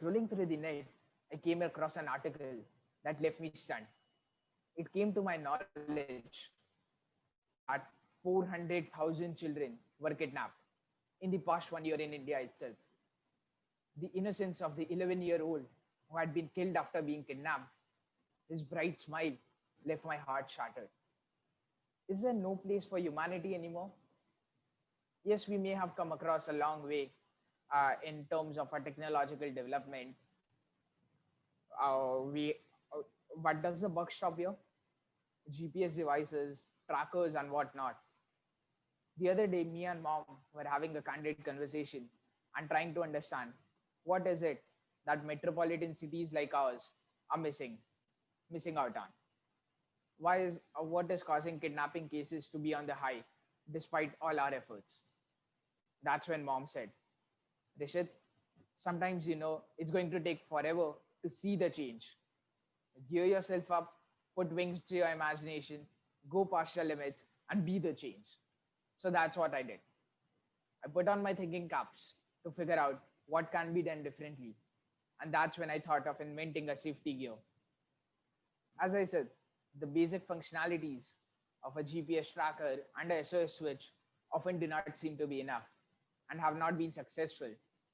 Scrolling through the net, I came across an article that left me stunned. It came to my knowledge that 400,000 children were kidnapped in the past 1 year in India itself. The innocence of the 11-year-old who had been killed after being kidnapped, his bright smile left my heart shattered. Is there no place for humanity anymore? Yes, we may have come across a long way in terms of our technological development. We, but does the buck stop here? GPS devices, trackers, and whatnot. The other day, me and mom were having a candid conversation and trying to understand what is it that metropolitan cities like ours are missing out on. What is causing kidnapping cases to be on the high despite all our efforts? That's when mom said, Rishit, sometimes it's going to take forever to see the change. Gear yourself up, put wings to your imagination, go past your limits, and be the change. So that's what I did. I put on my thinking caps to figure out what can be done differently. And that's when I thought of inventing a safety gear. As I said, the basic functionalities of a GPS tracker and a SOS switch often do not seem to be enough and have not been successful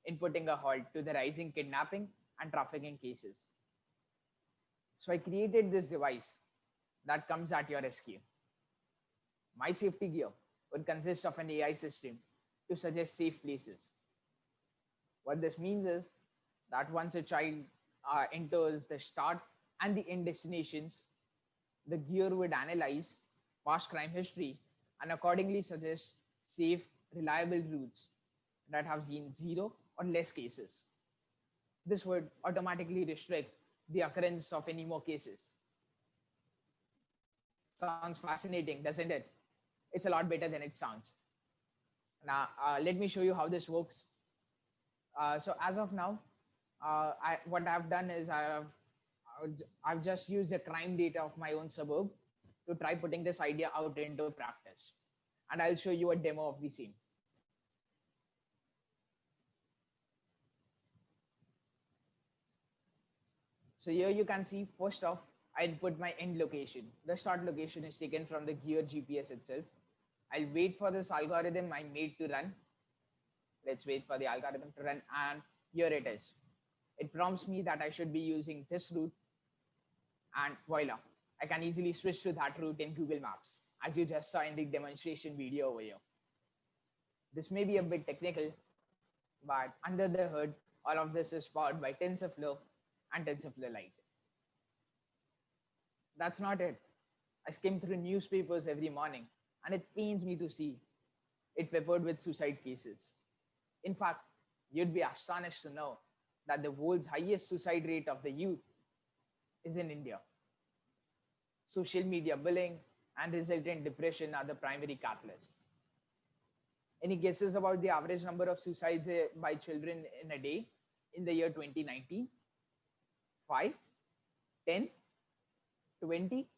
in putting a halt to the rising kidnapping and trafficking cases. So I created this device that comes at your rescue. My safety gear would consist of an AI system to suggest safe places. What this means is that once a child enters the start and the end destinations, the gear would analyze past crime history and accordingly suggest safe, reliable routes that have seen 0 or less cases. This would automatically restrict the occurrence of any more cases. Sounds fascinating, doesn't it? It's a lot better than it sounds. Now, let me show you how this works. So as of now, what I've done is I've just used the crime data of my own suburb to try putting this idea out into practice. And I'll show you a demo of the same. So here you can see, first off, I'll put my end location. The start location is taken from the gear GPS itself. I'll wait for this algorithm I made to run. Let's wait for the algorithm to run, and here it is. It prompts me that I should be using this route, and voila, I can easily switch to that route in Google Maps, as you just saw in the demonstration video over here. This may be a bit technical, but under the hood, all of this is powered by TensorFlow and TensorFlow Lite. That's not it. I skim through newspapers every morning, and it pains me to see it peppered with suicide cases. In fact, you'd be astonished to know that the world's highest suicide rate of the youth is in India. Social media bullying and resultant depression are the primary catalysts. Any guesses about the average number of suicides by children in a day in the year 2019? 5, 10, 20?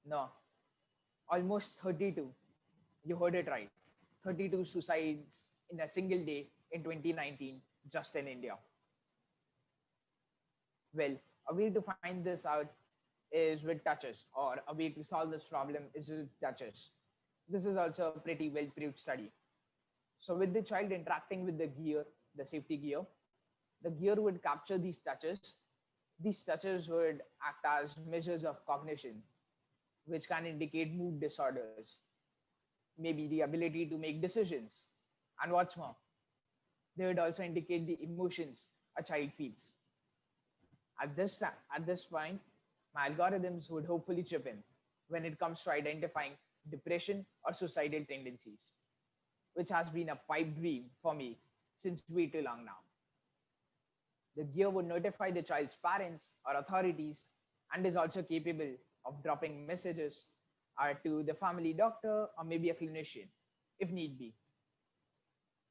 No, almost 32. You heard it right. 32 suicides in a single day in 2019, just in India. Well, a way to find this out is with touches, or a way to solve this problem is with touches. This is also a pretty well-proved study. So with the child interacting with the gear, the safety gear, the gear would capture these touches. These touches would act as measures of cognition, which can indicate mood disorders, maybe the ability to make decisions. And what's more, they would also indicate the emotions a child feels. At this point, my algorithms would hopefully chip in when it comes to identifying depression or suicidal tendencies, which has been a pipe dream for me since way too long now. The gear would notify the child's parents or authorities and is also capable of dropping messages to the family doctor or maybe a clinician if need be.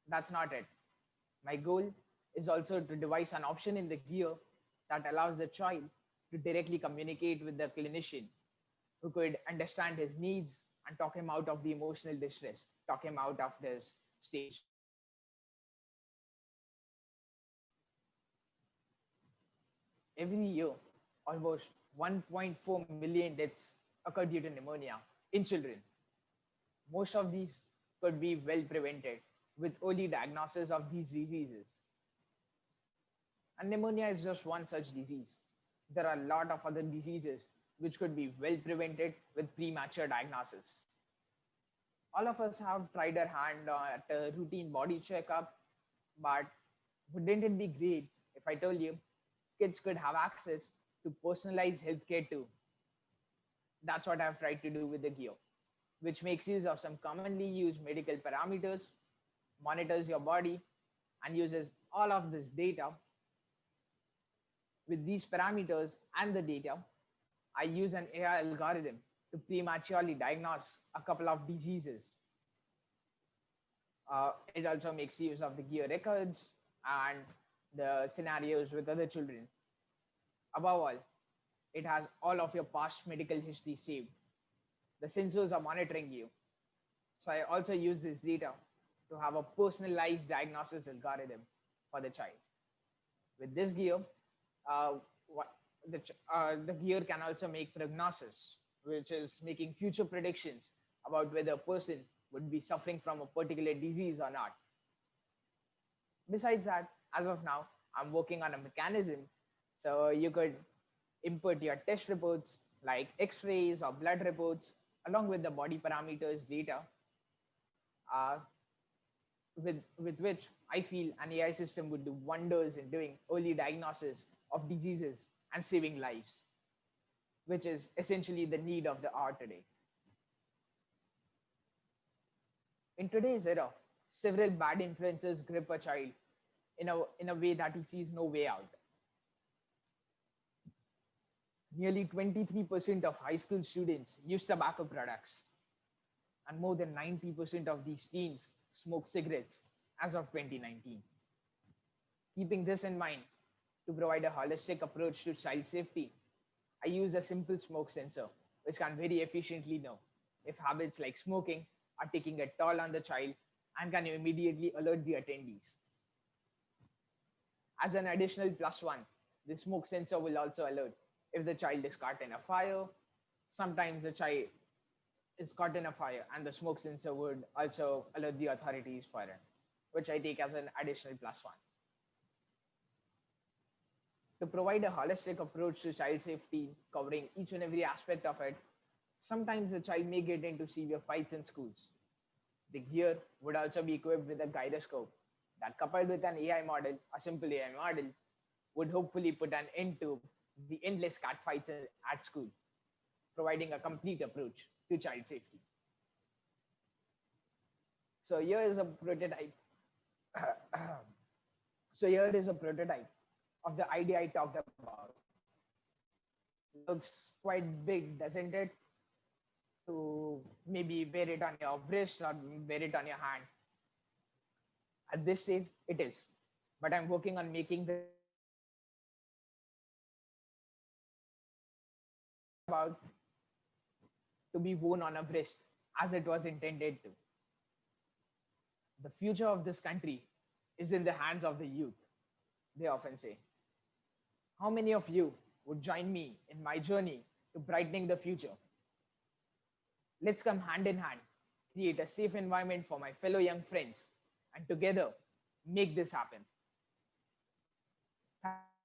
That's not it. My goal is also to devise an option in the gear that allows the child to directly communicate with the clinician who could understand his needs and talk him out of the emotional distress, talk him out of this stage. Every year, almost 1.4 million deaths occur due to pneumonia in children. Most of these could be well prevented with early diagnosis of these diseases. And pneumonia is just one such disease. There are a lot of other diseases which could be well prevented with premature diagnosis. All of us have tried our hand at a routine body checkup, but wouldn't it be great if I told you kids could have access to personalized healthcare too? That's what I've tried to do with the gear, which makes use of some commonly used medical parameters, monitors your body, and uses all of this data. With these parameters and the data, I use an AI algorithm to prematurely diagnose a couple of diseases. It also makes use of the gear records and the scenarios with other children. Above all, it has all of your past medical history saved. The sensors are monitoring you. So I also use this data to have a personalized diagnosis algorithm for the child. With this gear, uh, the gear can also make prognosis, which is making future predictions about whether a person would be suffering from a particular disease or not. Besides that, as of now, I'm working on a mechanism so you could input your test reports like x-rays or blood reports along with the body parameters data, uh, with which I feel an AI system would do wonders in doing early diagnosis of diseases and saving lives, which is essentially the need of the hour today. In today's era, several bad influences grip a child in a way that he sees no way out. Nearly 23% of high school students use tobacco products, and more than 90% of these teens smoke cigarettes as of 2019. Keeping this in mind, to provide a holistic approach to child safety, I use a simple smoke sensor, which can very efficiently know if habits like smoking are taking a toll on the child and can immediately alert the attendees. As an additional plus one, the smoke sensor will also alert if the child is caught in a fire. Sometimes the child is caught in a fire and the smoke sensor would also alert the authorities for it, which I take as an additional plus one. To provide a holistic approach to child safety, covering each and every aspect of it, sometimes the child may get into severe fights in schools. The gear would also be equipped with a gyroscope that, coupled with an AI model, a simple AI model, would hopefully put an end to the endless catfights at school, providing a complete approach to child safety. So here is a prototype. So here is a prototype of the idea I talked about. Looks quite big, doesn't it? To maybe wear it on your wrist or wear it on your hand. At this stage, it is. But I'm working on making the about to be worn on a wrist as it was intended to. The future of this country is in the hands of the youth, they often say. How many of you would join me in my journey to brightening the future? Let's come hand in hand, create a safe environment for my fellow young friends, and together make this happen. Thank